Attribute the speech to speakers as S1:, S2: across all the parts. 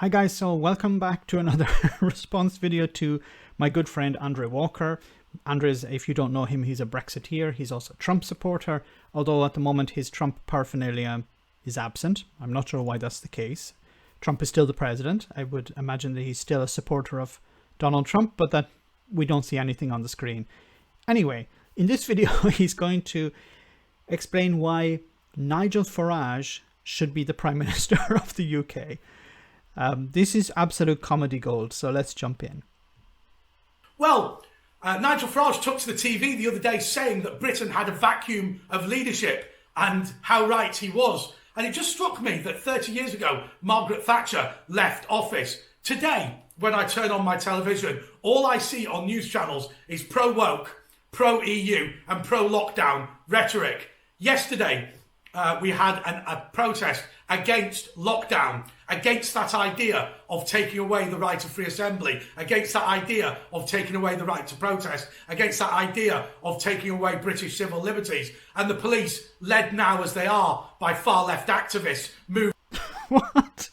S1: Hi guys, so welcome back to another response video to my good friend Andre Walker. Andre, if you don't know him, he's a Brexiteer. He's also a Trump supporter, although at the moment his Trump paraphernalia is absent. I'm not sure why that's the case. Trump is still the president. I would imagine that he's still a supporter of Donald Trump, but that we don't see anything on the screen. Anyway, in this video, he's going to explain why Nigel Farage should be the Prime Minister of the UK. This is absolute comedy gold, so let's jump in.
S2: Well, Nigel Farage took to the TV the other day saying that Britain had a vacuum of leadership and how right he was. And it just struck me that 30 years ago, Margaret Thatcher left office. Today, when I turn on my television, all I see on news channels is pro-woke, pro-EU and pro-lockdown rhetoric. Yesterday, we had a protest against lockdown, against that idea of taking away the right of free assembly, against that idea of taking away the right to protest, against that idea of taking away British civil liberties. And the police, led now as they are by far-left activists, move...
S1: What?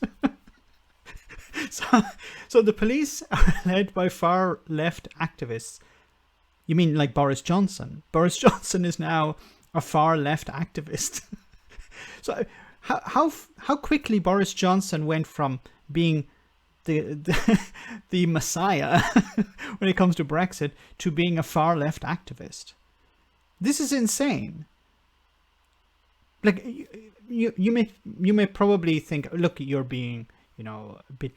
S1: So the police are led by far-left activists. You mean like Boris Johnson? Boris Johnson is now a far-left activist. So how quickly Boris Johnson went from being the messiah when it comes to Brexit to being a far-left activist. This is insane. Like you may probably think, look, you're being, a bit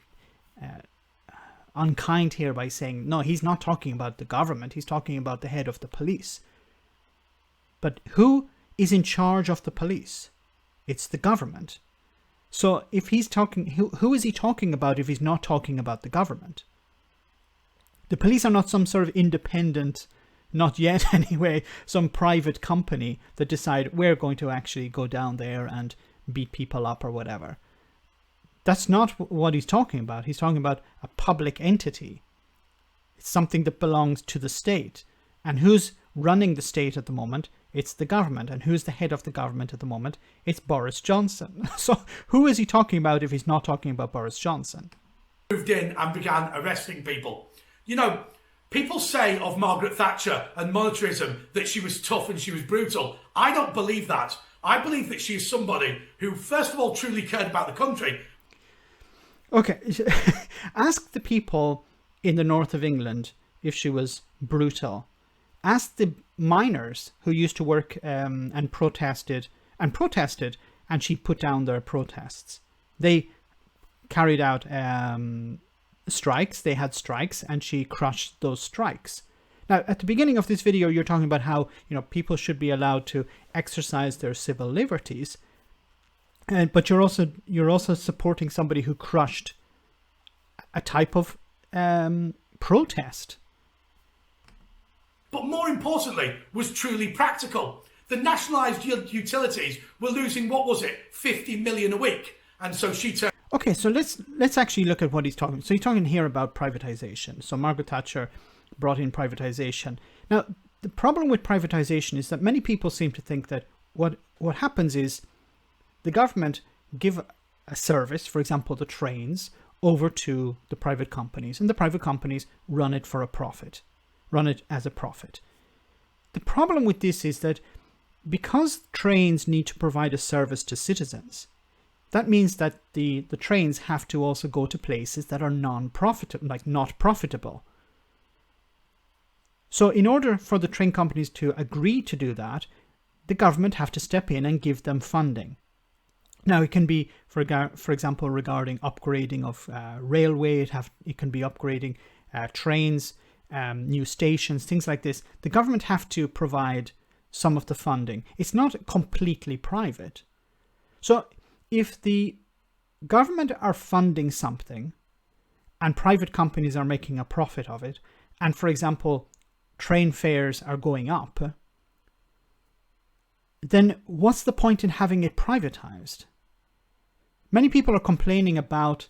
S1: unkind here by saying, no, he's not talking about the government, he's talking about the head of the police. But who is in charge of the police? It's the government. So if he's talking, who is he talking about if he's not talking about the government? The police are not some sort of independent, not yet anyway, some private company that decide we're going to actually go down there and beat people up or whatever. That's not what he's talking about. He's talking about a public entity. It's something that belongs to the state. And who's running the state at the moment? It's the government. And who's the head of the government at the moment? It's Boris Johnson. So who is he talking about if he's not talking about Boris Johnson?
S2: Moved in and began arresting people. People say of Margaret Thatcher and monetarism that she was tough and she was brutal. I don't believe that. I believe that she is somebody who, first of all, truly cared about the country.
S1: Okay, ask the people in the north of England if she was brutal. Ask the miners who used to work and protested, and she put down their protests. They carried out strikes, they had strikes, and she crushed those strikes. Now, at the beginning of this video, you're talking about how, people should be allowed to exercise their civil liberties. But you're also supporting somebody who crushed a type of protest.
S2: But more importantly, was truly practical. The nationalised utilities were losing, what was it, 50 million a week. And so she turned...
S1: Okay, so let's actually look at what he's talking. So he's talking here about privatization. So Margaret Thatcher brought in privatization. Now, the problem with privatization is that many people seem to think that what happens is the government give a service, for example, the trains, over to the private companies, and the private companies run it for a profit. Run it as a profit. The problem with this is that because trains need to provide a service to citizens, that means that the trains have to also go to places that are non-profitable, like not profitable. So in order for the train companies to agree to do that, the government have to step in and give them funding. Now, it can be, for example, regarding upgrading of railway, it can be upgrading trains, new stations, things like this. The government have to provide some of the funding. It's not completely private. So if the government are funding something and private companies are making a profit of it, and for example, train fares are going up, then what's the point in having it privatized? Many people are complaining about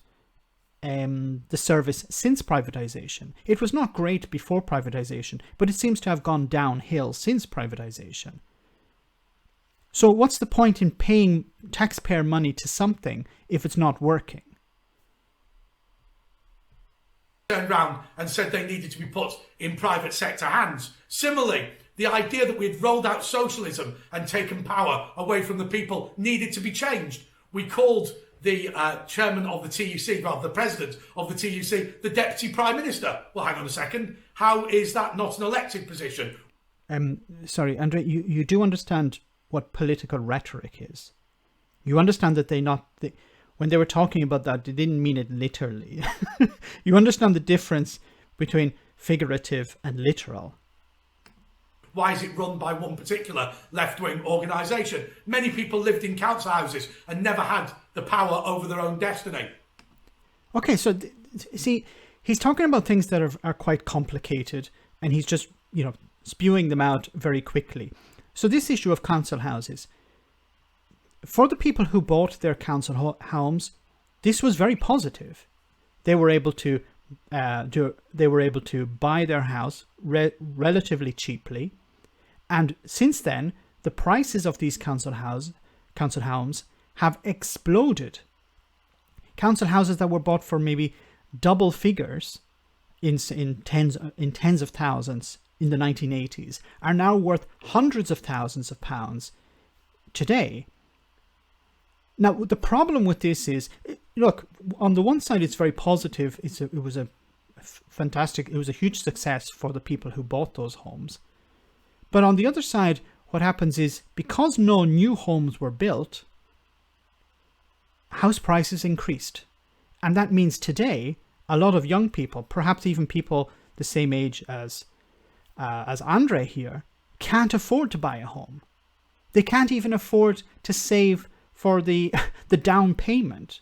S1: the service since privatization. It was not great before privatization, but it seems to have gone downhill since privatization. So what's the point in paying taxpayer money to something if it's not working?
S2: turned around and said they needed to be put in private sector hands. Similarly, the idea that we'd rolled out socialism and taken power away from the people needed to be changed. We called the chairman of the TUC, rather the president of the TUC, the deputy prime minister. Well, hang on a second. How is that not an elected position?
S1: Sorry, Andre, you do understand what political rhetoric is. You understand that when they were talking about that, they didn't mean it literally. You understand the difference between figurative and literal.
S2: Why is it run by one particular left-wing organisation? Many people lived in council houses and never had the power over their own destiny.
S1: Okay, so see, he's talking about things that are quite complicated, and he's just, spewing them out very quickly. So this issue of council houses, for the people who bought their council homes, this was very positive. They were able to buy their house relatively cheaply, and since then the prices of these council homes have exploded. Council houses that were bought for maybe double figures in tens of thousands in the 1980s are now worth hundreds of thousands of pounds today. Now, the problem with this is, look, on the one side, it's very positive. It was a huge success for the people who bought those homes. But on the other side, what happens is, because no new homes were built, house prices increased. And that means today, a lot of young people, perhaps even people the same age as Andre here, can't afford to buy a home. They can't even afford to save for the down payment.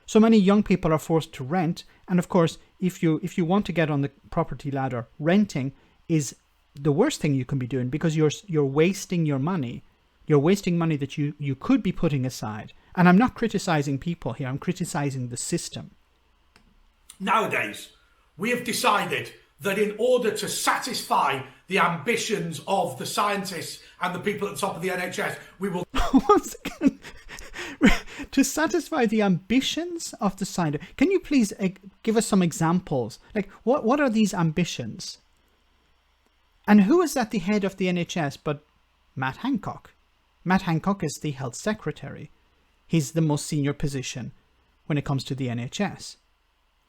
S1: So many young people are forced to rent, and of course, if you want to get on the property ladder, renting is the worst thing you can be doing, because you're wasting your money. You're wasting money that you could be putting aside. And I'm not criticizing people here, I'm criticizing the system.
S2: Nowadays, we have decided that in order to satisfy the ambitions of the scientists and the people at the top of the NHS, we will...
S1: Once again, to satisfy the ambitions of the scientists, can you please give us some examples? Like, what are these ambitions? And who is at the head of the NHS but Matt Hancock? Matt Hancock is the health secretary. He's the most senior position when it comes to the NHS.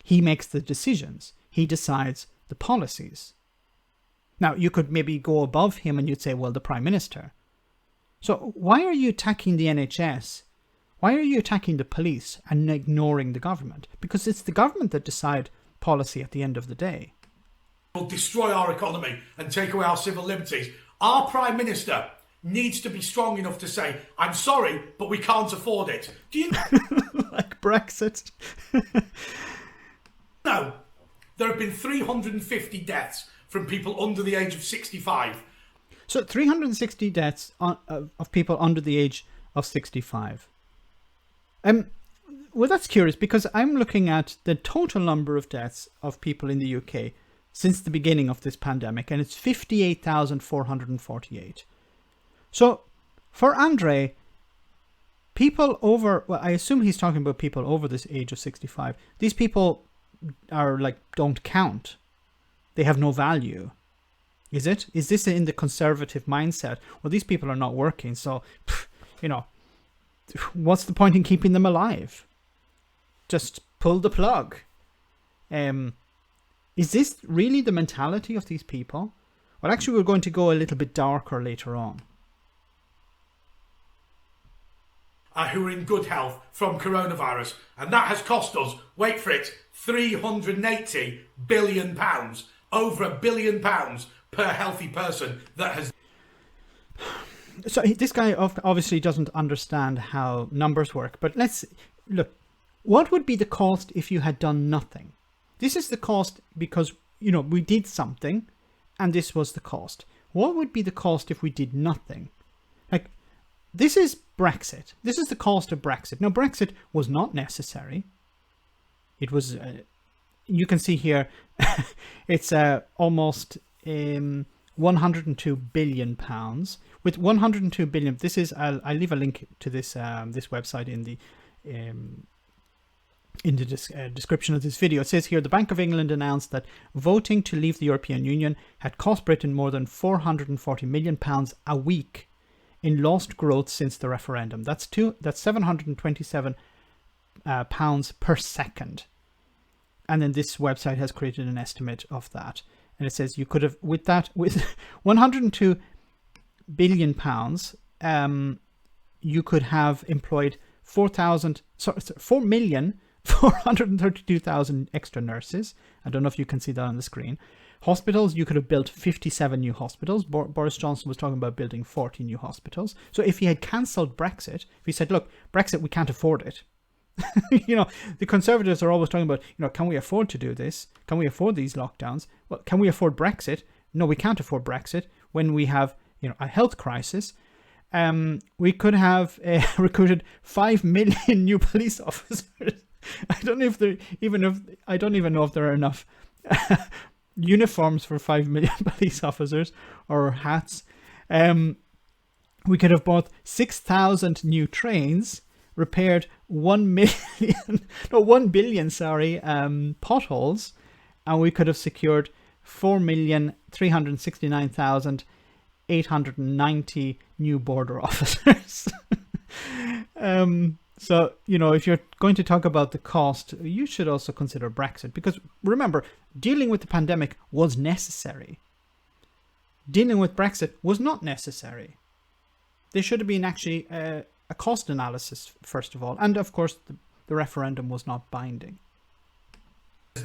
S1: He makes the decisions. He decides the policies. Now, you could maybe go above him and you'd say, well, the Prime Minister. So why are you attacking the NHS? Why are you attacking the police and ignoring the government? Because it's the government that decide policy at the end of the day.
S2: Will destroy our economy and take away our civil liberties. Our Prime Minister needs to be strong enough to say, I'm sorry, but we can't afford it. Do you
S1: like Brexit?
S2: No. There have been 350 deaths from people under the age of 65.
S1: So 360 deaths of people under the age of 65. Well, that's curious, because I'm looking at the total number of deaths of people in the UK since the beginning of this pandemic, and it's 58,448. So for Andre, people over, well, I assume he's talking about people over this age of 65. These people are like, don't count. They have no value. Is it? Is this in the conservative mindset? Well, these people are not working, so, what's the point in keeping them alive? Just pull the plug. Is this really the mentality of these people? Well, actually, we're going to go a little bit darker later on.
S2: Who are in good health from coronavirus. And that has cost us, wait for it, £380 billion. Over £1 billion per healthy person that has...
S1: So this guy obviously doesn't understand how numbers work. But let's look. What would be the cost if you had done nothing? This is the cost because, we did something and this was the cost. What would be the cost if we did nothing? Like, this is Brexit. This is the cost of Brexit. Now, Brexit was not necessary. It was, you can see here, it's almost 102 billion pounds. With 102 billion, this is, I'll leave a link to this this website in in the description of this video. It says here, the Bank of England announced that voting to leave the European Union had cost Britain more than £440 million a week in lost growth since the referendum. That's 727 pounds per second. And then this website has created an estimate of that. And it says you could have, with 102 billion pounds, you could have employed 4,432,000 extra nurses. I don't know if you can see that on the screen. Hospitals, you could have built 57 new hospitals. Boris Johnson was talking about building 40 new hospitals. So if he had cancelled Brexit, if he said, look, Brexit, we can't afford it. You know, the Conservatives are always talking about, you know, can we afford to do this? Can we afford these lockdowns? Well, can we afford Brexit? No, we can't afford Brexit when we have, you know, a health crisis. We could have recruited 5 million new police officers. I don't even know if there are enough uniforms for 5 million police officers or hats. We could have bought 6,000 new trains, repaired 1 billion potholes, and we could have secured 4,369,890 new border officers. So, you know, if you're going to talk about the cost, you should also consider Brexit, because remember, dealing with the pandemic was necessary. Dealing with Brexit was not necessary. There should have been actually a cost analysis, first of all. And of course, the referendum was not binding.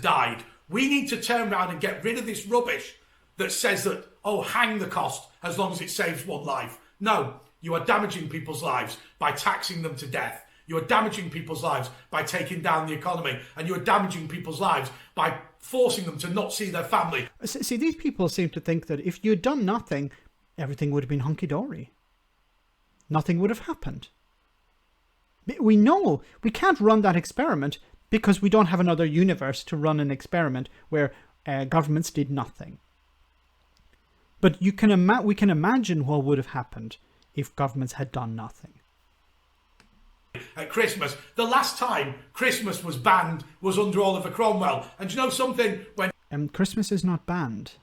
S2: Died. We need to turn around and get rid of this rubbish that says that, oh, hang the cost as long as it saves one life. No, you are damaging people's lives by taxing them to death. You are damaging people's lives by taking down the economy. And you are damaging people's lives by forcing them to not see their family.
S1: See, these people seem to think that if you'd done nothing, everything would have been hunky-dory. Nothing would have happened. We know we can't run that experiment because we don't have another universe to run an experiment where governments did nothing. But we can imagine what would have happened if governments had done nothing.
S2: At Christmas, the last time Christmas was banned was under Oliver Cromwell. And do you know something? When
S1: Christmas is not banned.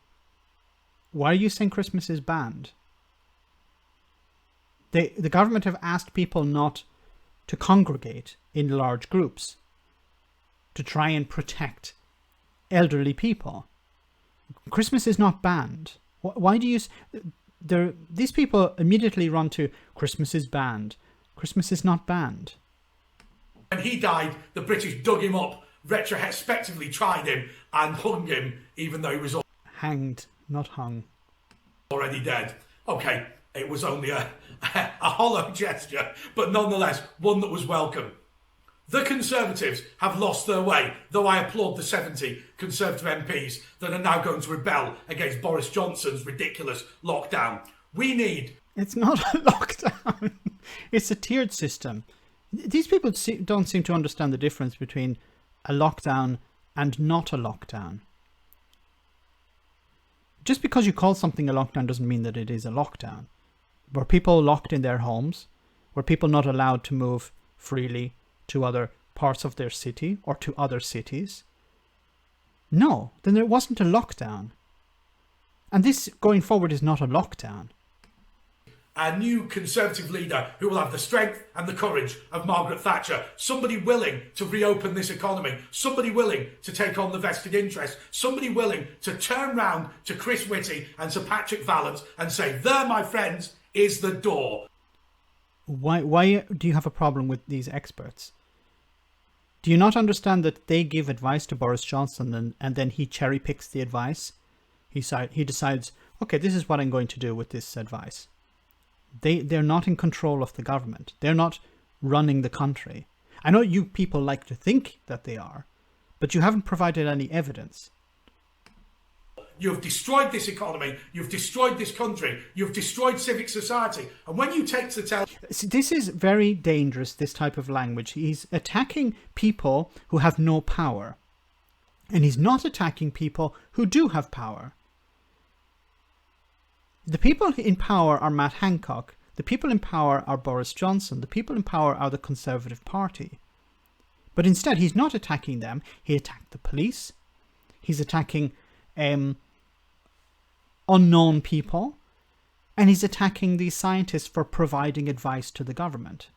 S1: Why are you saying Christmas is banned? The government have asked people not to congregate in large groups to try and protect elderly people. Christmas is not banned. Why do you... These people immediately run to Christmas is banned. Christmas is not banned.
S2: When he died, the British dug him up, retrospectively tried him and hung him, even though he was
S1: hanged, not hung.
S2: Already dead. Okay, it was only a hollow gesture, but nonetheless, one that was welcome. The Conservatives have lost their way, though I applaud the 70 Conservative MPs that are now going to rebel against Boris Johnson's ridiculous lockdown. We need...
S1: It's not a lockdown. It's a tiered system. These people don't seem to understand the difference between a lockdown and not a lockdown. Just because you call something a lockdown doesn't mean that it is a lockdown. Were people locked in their homes? Were people not allowed to move freely to other parts of their city or to other cities? No, then it wasn't a lockdown. And this going forward is not a lockdown.
S2: A new Conservative leader who will have the strength and the courage of Margaret Thatcher. Somebody willing to reopen this economy. Somebody willing to take on the vested interest. Somebody willing to turn round to Chris Whitty and Sir Patrick Vallance and say, there, my friends, is the door.
S1: Why do you have a problem with these experts? Do you not understand that they give advice to Boris Johnson and then he cherry picks the advice? He decides, okay, this is what I'm going to do with this advice. They're not in control of the government. They're not running the country. I know you people like to think that they are, but you haven't provided any evidence.
S2: You've destroyed this economy. You've destroyed this country. You've destroyed civic society. And when you take to tell...
S1: See, this is very dangerous, this type of language. He's attacking people who have no power. And he's not attacking people who do have power. The people in power are Matt Hancock. The people in power are Boris Johnson. The people in power are the Conservative Party. But instead, he's not attacking them. He attacked the police. He's attacking unknown people. And he's attacking these scientists for providing advice to the government.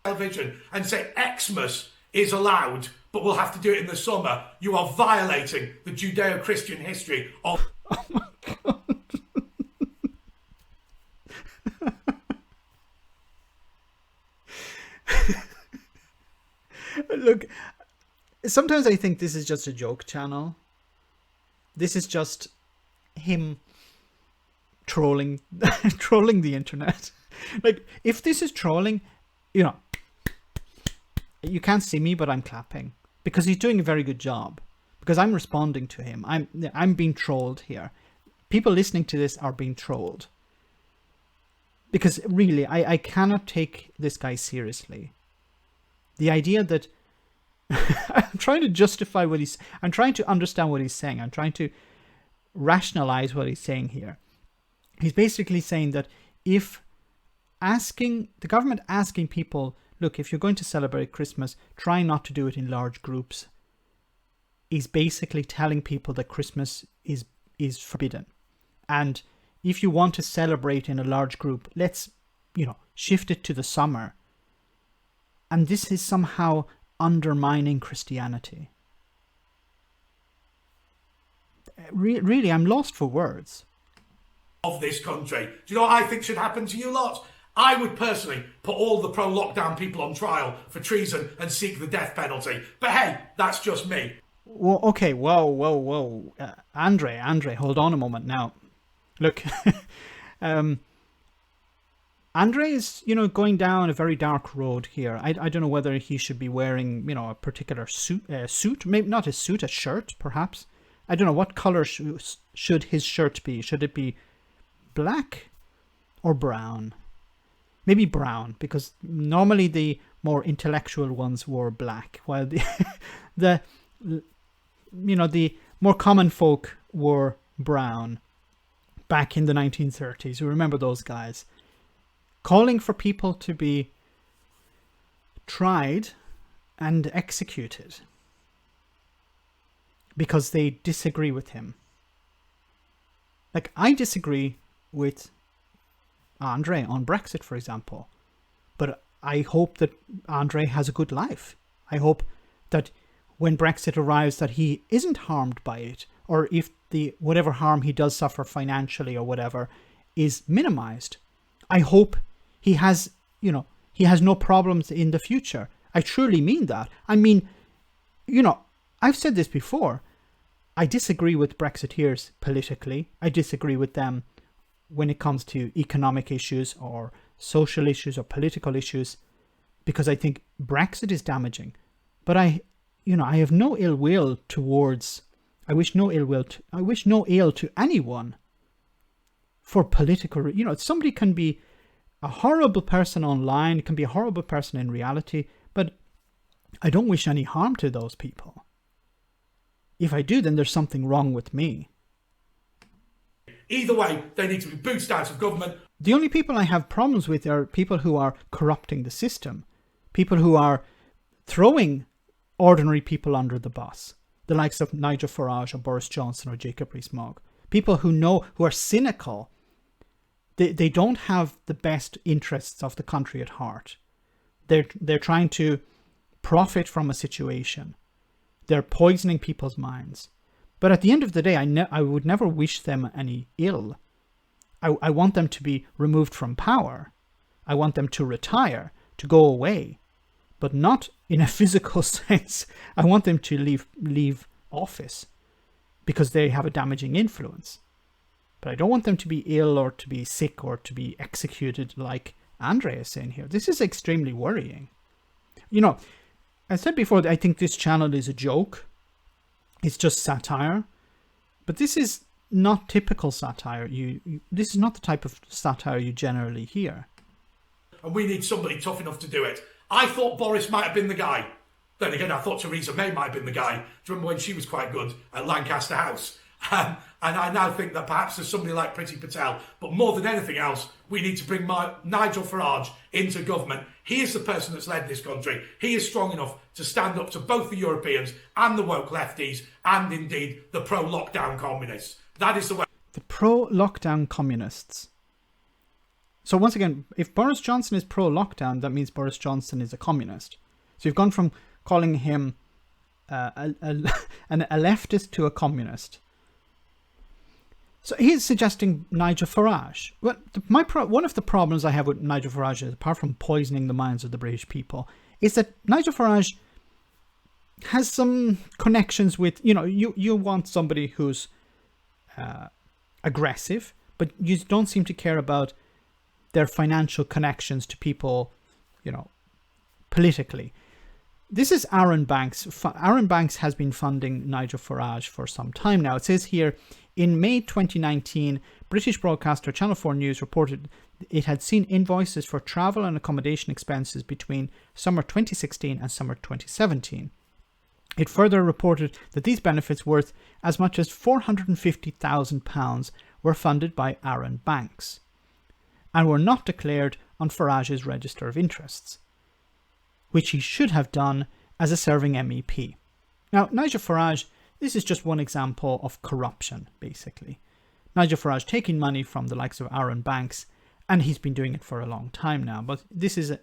S2: Television and say Xmas is allowed, but we'll have to do it in the summer. You are violating the Judeo-Christian history of...
S1: Oh my God. Look, sometimes I think this is just a joke channel. This is just him trolling the internet. Like, if this is trolling, you know, you can't see me, but I'm clapping because he's doing a very good job, because I'm responding to him. I'm being trolled here. People listening to this are being trolled, because really I cannot take this guy seriously. The idea that I'm trying to justify what I'm trying to understand what he's saying. I'm trying to rationalize what he's saying here. He's basically saying that if the government asking people, look, if you're going to celebrate Christmas, try not to do it in large groups, is basically telling people that Christmas is forbidden. And if you want to celebrate in a large group, let's, shift it to the summer. And this is somehow undermining Christianity. Really, I'm lost for words.
S2: Of this country. Do you know what I think should happen to you lot? I would personally put all the pro-lockdown people on trial for treason and seek the death penalty. But hey, that's just me.
S1: Well, okay, whoa. Andre, hold on a moment now. Look, Andre is, going down a very dark road here. I don't know whether he should be wearing, a particular suit, maybe not a suit, a shirt, perhaps. I don't know, what color should his shirt be? Should it be black or brown? Maybe brown, because normally the more intellectual ones wore black, while the more common folk wore brown back in the 1930s. You remember those guys calling for people to be tried and executed because they disagree with him. Like, I disagree with Andre on Brexit, for example, but I hope that Andre has a good life. I hope that when Brexit arrives that he isn't harmed by it, or if whatever harm he does suffer financially or whatever is minimized. I hope he has no problems in the future. I truly mean that. I mean, I've said this before. I disagree with Brexiteers politically. I disagree with them when it comes to economic issues or social issues or political issues, because I think Brexit is damaging. But I have no ill will towards. I wish no ill to anyone for political. Somebody can be a horrible person online, can be a horrible person in reality, but I don't wish any harm to those people. If I do, then there's something wrong with me.
S2: Either way, they need to be booted out of government.
S1: The only people I have problems with are people who are corrupting the system, people who are throwing ordinary people under the bus, the likes of Nigel Farage or Boris Johnson or Jacob Rees-Mogg. People who are cynical. They don't have the best interests of the country at heart. They're trying to profit from a situation. They're poisoning people's minds. But at the end of the day, I would never wish them any ill. I want them to be removed from power. I want them to retire, to go away, but not in a physical sense. I want them to leave office because they have a damaging influence. But I don't want them to be ill or to be sick or to be executed like Andre is saying here. This is extremely worrying. I said before that I think this channel is a joke. It's just satire. But this is not typical satire. This is not the type of satire you generally hear.
S2: And we need somebody tough enough to do it. I thought Boris might have been the guy. Then again, I thought Theresa May might have been the guy. Do you remember when she was quite good at Lancaster House? And I now think that perhaps there's somebody like Priti Patel, but more than anything else, we need to bring Nigel Farage into government. He is the person that's led this country. He is strong enough to stand up to both the Europeans and the woke lefties and indeed the pro-lockdown communists. That is the way.
S1: The pro-lockdown communists. So once again, if Boris Johnson is pro-lockdown, that means Boris Johnson is a communist. So you've gone from calling him a leftist to a communist. So he's suggesting Nigel Farage. Well, one of the problems I have with Nigel Farage, is, apart from poisoning the minds of the British people, is that Nigel Farage has some connections with, you want somebody who's aggressive, but you don't seem to care about their financial connections to people, politically. This is Aaron Banks. Aaron Banks has been funding Nigel Farage for some time now. It says here, in May 2019, British broadcaster Channel 4 News reported it had seen invoices for travel and accommodation expenses between summer 2016 and summer 2017. It further reported that these benefits worth as much as £450,000 were funded by Aaron Banks and were not declared on Farage's register of interests, which he should have done as a serving MEP. Now, Nigel Farage, this is just one example of corruption, basically. Nigel Farage taking money from the likes of Aaron Banks, and he's been doing it for a long time now, but this is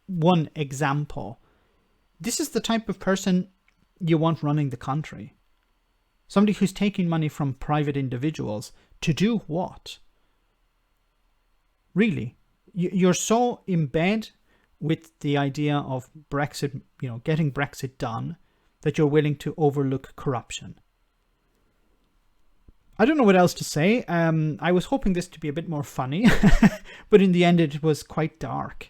S1: one example. This is the type of person you want running the country. Somebody who's taking money from private individuals to do what? Really? You're so in bed with the idea of Brexit, getting Brexit done, that you're willing to overlook corruption. I don't know what else to say. I was hoping this to be a bit more funny, but in the end it was quite dark.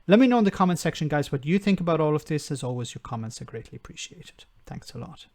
S1: Let me know in the comment section, guys, what you think about all of this. As always, your comments are greatly appreciated. Thanks a lot.